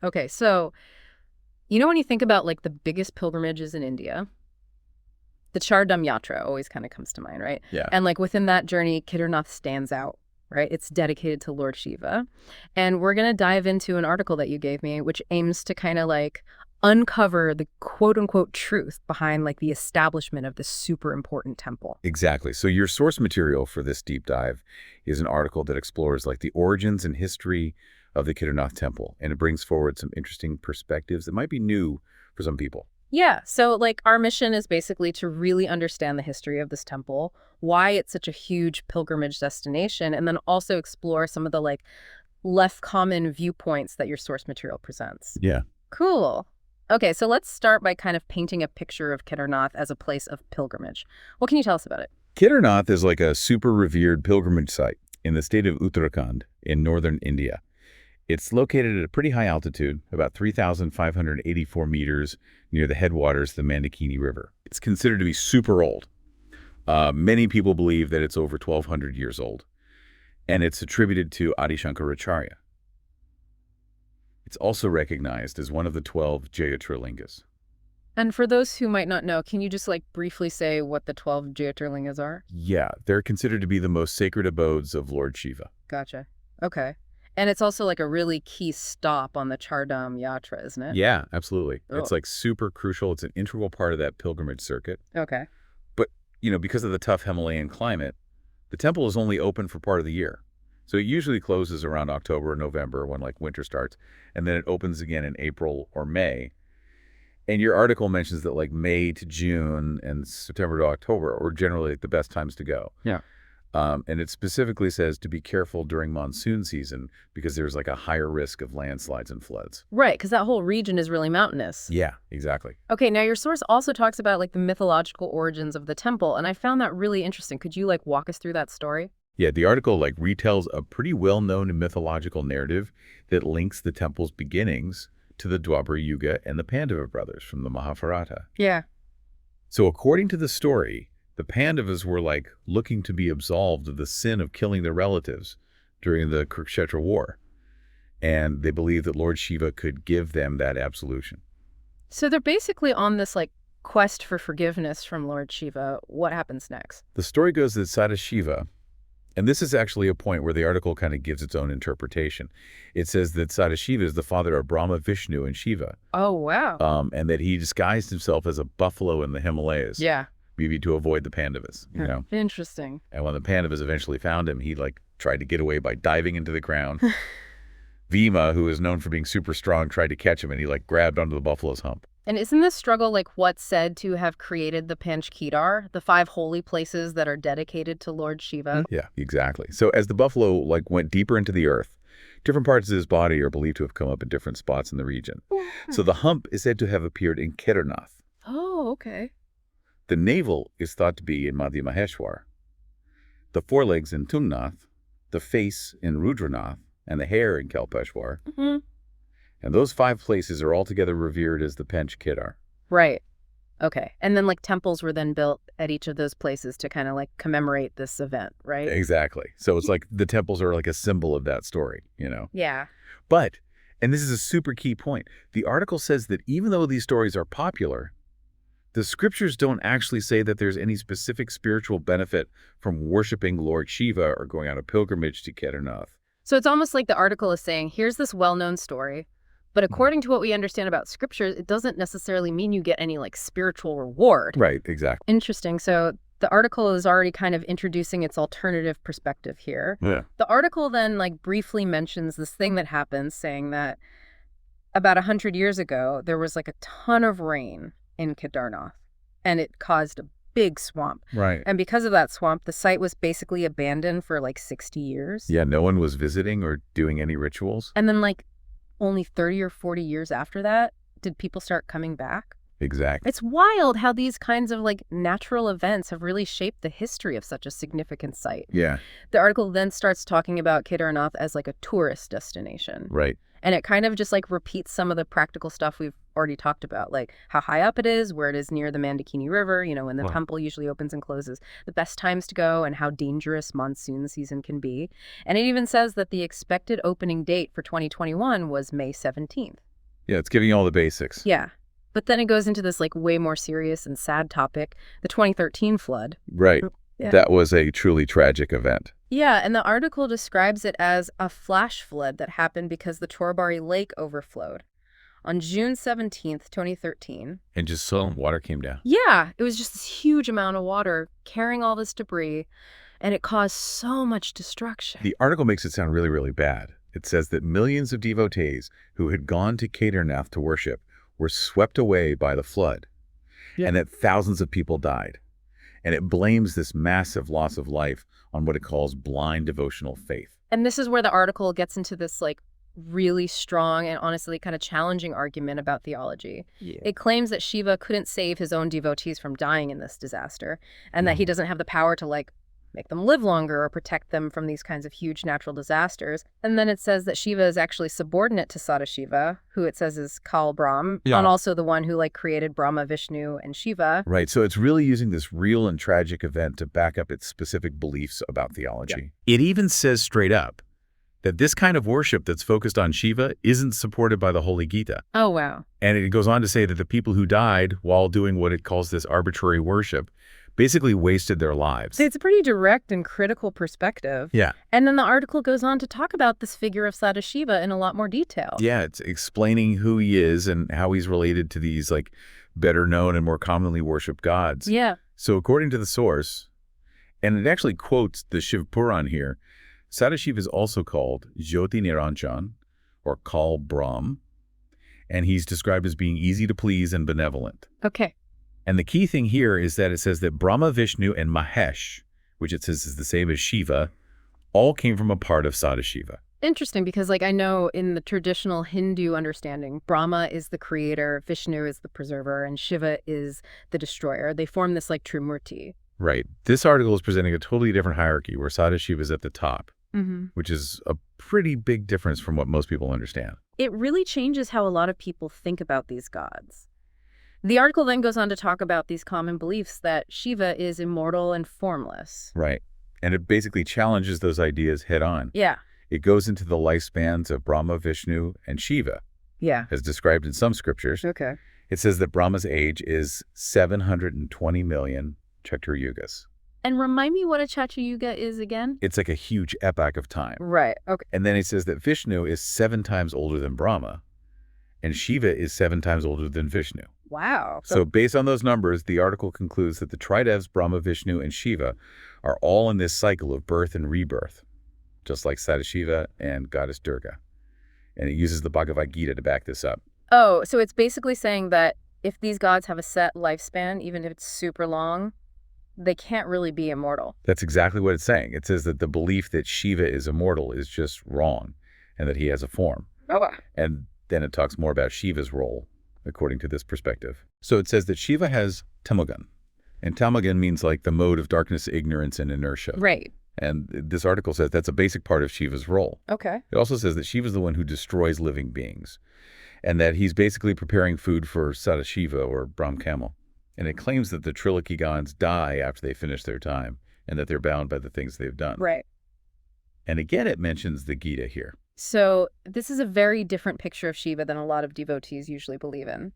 Okay, so you know when you think about like the biggest pilgrimages in India, the Char Dham Yatra always kind of comes to mind, right? Yeah. And like within that journey, Kedarnath stands out, right? It's dedicated to Lord Shiva. And we're going to dive into an article that you gave me, which aims to kind of like uncover the quote unquote truth behind like the establishment of this super important temple. Exactly. So your source material for this deep dive is an article that explores like the origins and history of the Kedarnath temple, and it brings forward some interesting perspectives that might be new for some people. Yeah, so like our mission is basically to really understand the history of this temple, why it's such a huge pilgrimage destination, and then also explore some of the like less common viewpoints that your source material presents. Yeah. Cool. Okay, so let's start by kind of painting a picture of Kedarnath as a place of pilgrimage. What can you tell us about it? Kedarnath is like a super revered pilgrimage site in the state of Uttarakhand in northern India. It's located at a pretty high altitude, about 3,584 meters near the headwaters of the Mandakini River. It's considered to be super old. Many people believe that it's over 1,200 years old, and it's attributed to Adi Shankaracharya. It's also recognized as one of the 12 Jyotirlingas. And for those who might not know, can you just like briefly say what the 12 Jyotirlingas are? Yeah, they're considered to be the most sacred abodes of Lord Shiva. Gotcha. Okay. And it's also like a really key stop on the Char Dham Yatra, isn't it? Yeah, absolutely. Oh. It's like super crucial. It's an integral part of that pilgrimage circuit. Okay. But, because of the tough Himalayan climate, the temple is only open for part of the year. So it usually closes around October or November when like winter starts, and then it opens again in April or May. And your article mentions that like May to June and September to October are generally like the best times to go. Yeah. And it specifically says to be careful during monsoon season because there's like a higher risk of landslides and floods. Right, because that whole region is really mountainous. Yeah, exactly. Okay, now your source also talks about like the mythological origins of the temple, and I found that really interesting. Could you like walk us through that story? Yeah, the article like retells a pretty well-known mythological narrative that links the temple's beginnings to the Dwapara Yuga and the Pandava brothers from the Mahabharata. Yeah. So according to the story, the Pandavas were like looking to be absolved of the sin of killing their relatives during the Kurukshetra war. And they believed that Lord Shiva could give them that absolution. So they're basically on this like quest for forgiveness from Lord Shiva. What happens next? The story goes that Sadashiva, and this is actually a point where the article kind of gives its own interpretation. It says that Sadashiva is the father of Brahma, Vishnu, and Shiva. Oh, wow. And that he disguised himself as a buffalo in the Himalayas. Yeah. Maybe to avoid the Pandavas, Interesting. And when the Pandavas eventually found him, he like tried to get away by diving into the ground. Bhima, who is known for being super strong, tried to catch him, and he like grabbed onto the buffalo's hump. And isn't this struggle like what's said to have created the Panch Kedar, the 5 holy places that are dedicated to Lord Shiva? Yeah, exactly. So as the buffalo like went deeper into the earth, different parts of his body are believed to have come up at different spots in the region. So the hump is said to have appeared in Kedarnath. Oh, okay. The navel is thought to be in Madhya Maheshwar, the forelegs in Tungnath, the face in Rudranath, and the hair in Kalpeshwar. Mm-hmm. And those 5 places are altogether revered as the Panch Kedar. Right. Okay. And then like temples were then built at each of those places to kind of like commemorate this event, right? Exactly. So it's like the temples are like a symbol of that story, Yeah. But, and this is a super key point, the article says that even though these stories are popular, the scriptures don't actually say that there's any specific spiritual benefit from worshiping Lord Shiva or going on a pilgrimage to Kedarnath. So it's almost like the article is saying, here's this well-known story, but according to what we understand about scriptures, it doesn't necessarily mean you get any like spiritual reward. Right, exactly. Interesting. So the article is already kind of introducing its alternative perspective here. Yeah. The article then like briefly mentions this thing that happens, saying that about 100 years ago, there was like a ton of rain in Kedarnath, and it caused a big swamp. Right. And because of that swamp, the site was basically abandoned for like 60 years. Yeah, no one was visiting or doing any rituals. And then like only 30 or 40 years after that, did people start coming back? Exactly. It's wild how these kinds of like natural events have really shaped the history of such a significant site. Yeah. The article then starts talking about Kedarnath as like a tourist destination. Right. And it kind of just like repeats some of the practical stuff we've already talked about, like how high up it is, where it is near the Mandakini River, when the temple usually opens and closes, the best times to go, and how dangerous monsoon season can be. And it even says that the expected opening date for 2021 was May 17th. Yeah, it's giving you all the basics. Yeah. But then it goes into this like way more serious and sad topic, the 2013 flood. Right. Yeah. That was a truly tragic event. Yeah, and the article describes it as a flash flood that happened because the Torbari Lake overflowed on June 17th, 2013. And just so water came down. Yeah, it was just this huge amount of water carrying all this debris, and it caused so much destruction. The article makes it sound really, really bad. It says that millions of devotees who had gone to Kedarnath to worship were swept away by the flood, and that thousands of people died. And it blames this massive loss of life on what it calls blind devotional faith. And this is where the article gets into this like really strong and honestly kind of challenging argument about theology. Yeah. It claims that Shiva couldn't save his own devotees from dying in this disaster, and that he doesn't have the power to like make them live longer or protect them from these kinds of huge natural disasters. And then it says that Shiva is actually subordinate to Sadashiva, who it says is Kal Brahm, and also the one who like created Brahma, Vishnu, and Shiva. Right, so it's really using this real and tragic event to back up its specific beliefs about theology. Yeah. It even says straight up that this kind of worship that's focused on Shiva isn't supported by the Holy Gita. Oh, wow. And it goes on to say that the people who died while doing what it calls this arbitrary worship basically wasted their lives. So it's a pretty direct and critical perspective. Yeah. And then the article goes on to talk about this figure of Sadashiva in a lot more detail. Yeah, it's explaining who he is and how he's related to these like better known and more commonly worshipped gods. Yeah. So according to the source, and it actually quotes the Shiv Puran here, Sadashiva is also called Jyoti Niranjan, or Kal Brahm, and he's described as being easy to please and benevolent. Okay. And the key thing here is that it says that Brahma, Vishnu, and Mahesh, which it says is the same as Shiva, all came from a part of Sadashiva. Interesting, because like I know in the traditional Hindu understanding, Brahma is the creator, Vishnu is the preserver, and Shiva is the destroyer. They form this like Trimurti. Right. This article is presenting a totally different hierarchy where Sadashiva is at the top, which is a pretty big difference from what most people understand. It really changes how a lot of people think about these gods. The article then goes on to talk about these common beliefs that Shiva is immortal and formless. Right. And it basically challenges those ideas head on. Yeah. It goes into the lifespans of Brahma, Vishnu, and Shiva. Yeah. As described in some scriptures. Okay. It says that Brahma's age is 720 million Chatur Yugas. And remind me what a Chatur Yuga is again? It's like a huge epoch of time. Right. Okay. And then it says that Vishnu is 7 times older than Brahma, and Shiva is 7 times older than Vishnu. Wow. So based on those numbers, the article concludes that the Tridevs, Brahma, Vishnu, and Shiva are all in this cycle of birth and rebirth, just like Sadashiva and Goddess Durga. And it uses the Bhagavad Gita to back this up. Oh, so it's basically saying that if these gods have a set lifespan, even if it's super long, they can't really be immortal. That's exactly what it's saying. It says that the belief that Shiva is immortal is just wrong and that he has a form. Oh, wow. And then it talks more about Shiva's role, according to this perspective. So it says that Shiva has tamogun. And tamogun means like the mode of darkness, ignorance, and inertia. Right. And this article says that's a basic part of Shiva's role. Okay. It also says that Shiva's the one who destroys living beings, and that he's basically preparing food for Sadashiva or Brahm Camel. And it claims that the Trilokigons die after they finish their time, and that they're bound by the things they've done. Right. And again, it mentions the Gita here. So this is a very different picture of Shiva than a lot of devotees usually believe in.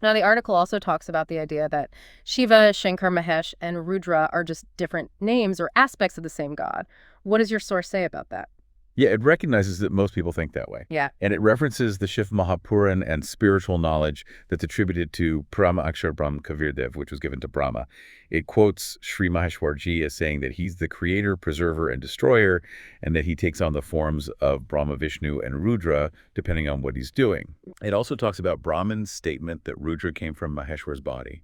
Now, the article also talks about the idea that Shiva, Shankar, Mahesh, and Rudra are just different names or aspects of the same god. What does your source say about that? Yeah, it recognizes that most people think that way. Yeah. And it references the Shiv Mahapuran and spiritual knowledge that's attributed to Brahma Akshar Brahm Kavirdev, which was given to Brahma. It quotes Sri Maheshwarji as saying that he's the creator, preserver, and destroyer, and that he takes on the forms of Brahma, Vishnu, and Rudra, depending on what he's doing. It also talks about Brahman's statement that Rudra came from Maheshwar's body,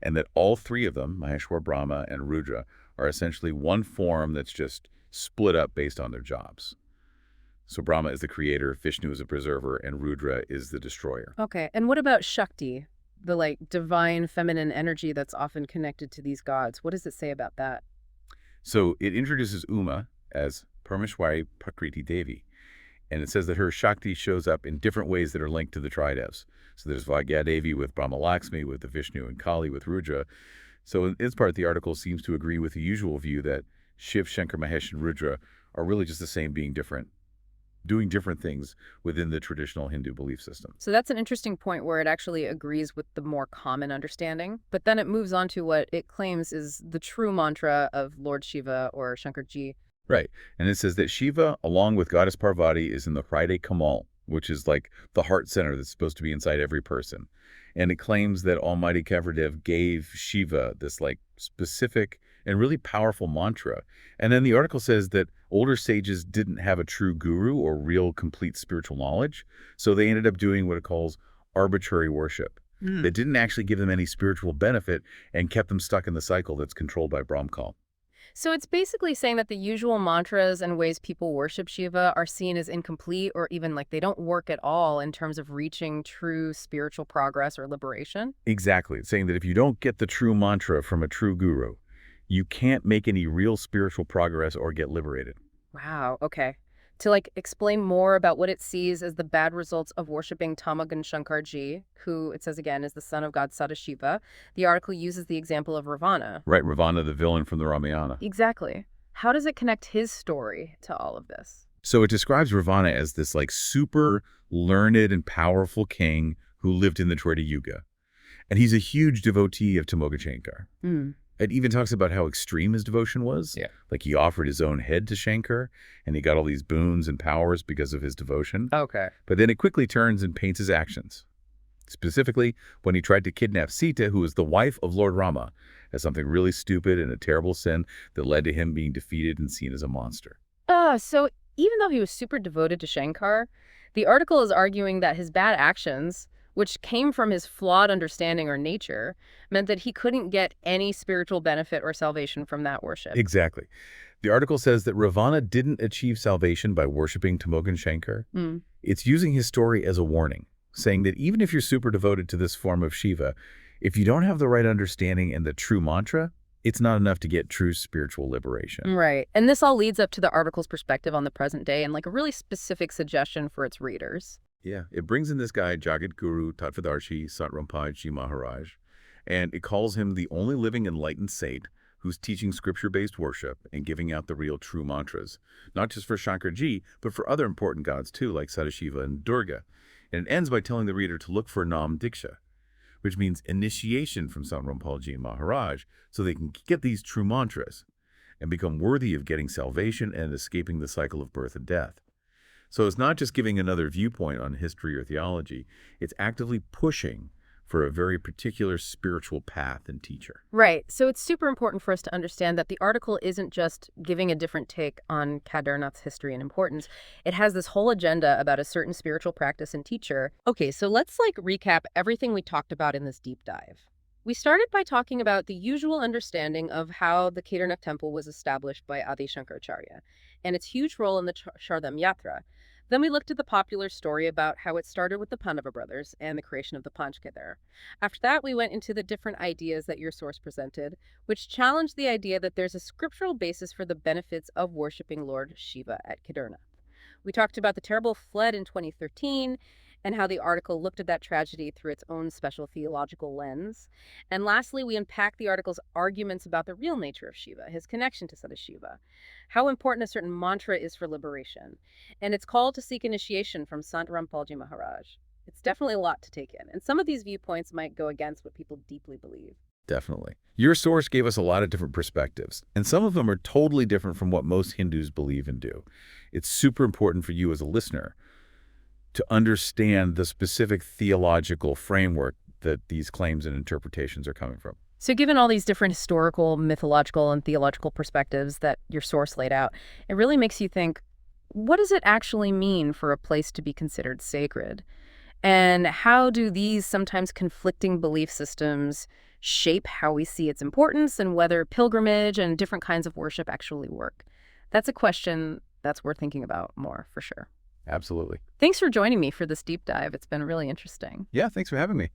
and that all three of them, Maheshwar, Brahma, and Rudra, are essentially one form that's just split up based on their jobs. So Brahma is the creator, Vishnu is a preserver, and Rudra is the destroyer. Okay. And what about Shakti, the like divine feminine energy that's often connected to these gods? What does it say about that? So it introduces Uma as Parmeshwari Prakriti Devi. And it says that her Shakti shows up in different ways that are linked to the Tridevs. So there's Vagya Devi with Brahma Lakshmi, with the Vishnu, and Kali with Rudra. So in its part, the article seems to agree with the usual view that Shiv, Shankar, Mahesh, and Rudra are really just the same being different. doing different things within the traditional Hindu belief system. So that's an interesting point where it actually agrees with the more common understanding, but then it moves on to what it claims is the true mantra of Lord Shiva or Shankarji. Right. And it says that Shiva, along with goddess Parvati, is in the Hriday Kamal, which is like the heart center that's supposed to be inside every person. And it claims that Almighty Kedarnath gave Shiva this like specific and really powerful mantra. And then the article says that older sages didn't have a true guru or real complete spiritual knowledge, so they ended up doing what it calls arbitrary worship. That didn't actually give them any spiritual benefit and kept them stuck in the cycle that's controlled by Brahmkal. So it's basically saying that the usual mantras and ways people worship Shiva are seen as incomplete or even like they don't work at all in terms of reaching true spiritual progress or liberation. Exactly. It's saying that if you don't get the true mantra from a true guru, you can't make any real spiritual progress or get liberated. Wow, okay. To like explain more about what it sees as the bad results of worshiping Tamagan Shankarji, who it says again is the son of god Sadashiva, the article uses the example of Ravana. Right, Ravana, the villain from the Ramayana. Exactly. How does it connect his story to all of this? So it describes Ravana as this like super learned and powerful king who lived in the Treta Yuga. And he's a huge devotee of Tamogacharya. It even talks about how extreme his devotion was. Yeah. Like he offered his own head to Shankar, and he got all these boons and powers because of his devotion. Okay. But then it quickly turns and paints his actions. Specifically, when he tried to kidnap Sita, who was the wife of Lord Rama, as something really stupid and a terrible sin that led to him being defeated and seen as a monster. So even though he was super devoted to Shankar, the article is arguing that his bad actions, which came from his flawed understanding or nature, meant that he couldn't get any spiritual benefit or salvation from that worship. Exactly. The article says that Ravana didn't achieve salvation by worshiping Tamogan Shankar. It's using his story as a warning, saying that even if you're super devoted to this form of Shiva, if you don't have the right understanding and the true mantra, it's not enough to get true spiritual liberation. Right. And this all leads up to the article's perspective on the present day and like a really specific suggestion for its readers. Yeah, it brings in this guy, Jagat Guru Tattvadarshi Satrampaji Maharaj, and it calls him the only living enlightened saint who's teaching scripture-based worship and giving out the real true mantras, not just for Shankarji, but for other important gods too, like Sadashiva and Durga. And it ends by telling the reader to look for Nam Diksha, which means initiation from Satrampaji Maharaj, so they can get these true mantras and become worthy of getting salvation and escaping the cycle of birth and death. So it's not just giving another viewpoint on history or theology, it's actively pushing for a very particular spiritual path and teacher. Right. So it's super important for us to understand that the article isn't just giving a different take on Kedarnath's history and importance. It has this whole agenda about a certain spiritual practice and teacher. Okay, so let's like recap everything we talked about in this deep dive. We started by talking about the usual understanding of how the Kedarnath temple was established by Adi Shankaracharya and its huge role in the Shardam Yatra. Then we looked at the popular story about how it started with the Pandava brothers and the creation of the Panch Kedar. After that, we went into the different ideas that your source presented, which challenged the idea that there's a scriptural basis for the benefits of worshiping Lord Shiva at Kedarnath. We talked about the terrible flood in 2013 and how the article looked at that tragedy through its own special theological lens. And lastly, we unpacked the article's arguments about the real nature of Shiva, his connection to Sadashiva, how important a certain mantra is for liberation, and its call to seek initiation from Sant Rampalji Maharaj. It's definitely a lot to take in, and some of these viewpoints might go against what people deeply believe. Definitely. Your source gave us a lot of different perspectives, and some of them are totally different from what most Hindus believe and do. It's super important for you as a listener to understand the specific theological framework that these claims and interpretations are coming from. So given all these different historical, mythological, and theological perspectives that your source laid out, it really makes you think, what does it actually mean for a place to be considered sacred? And how do these sometimes conflicting belief systems shape how we see its importance and whether pilgrimage and different kinds of worship actually work? That's a question that's worth thinking about more, for sure. Absolutely. Thanks for joining me for this deep dive. It's been really interesting. Yeah, thanks for having me.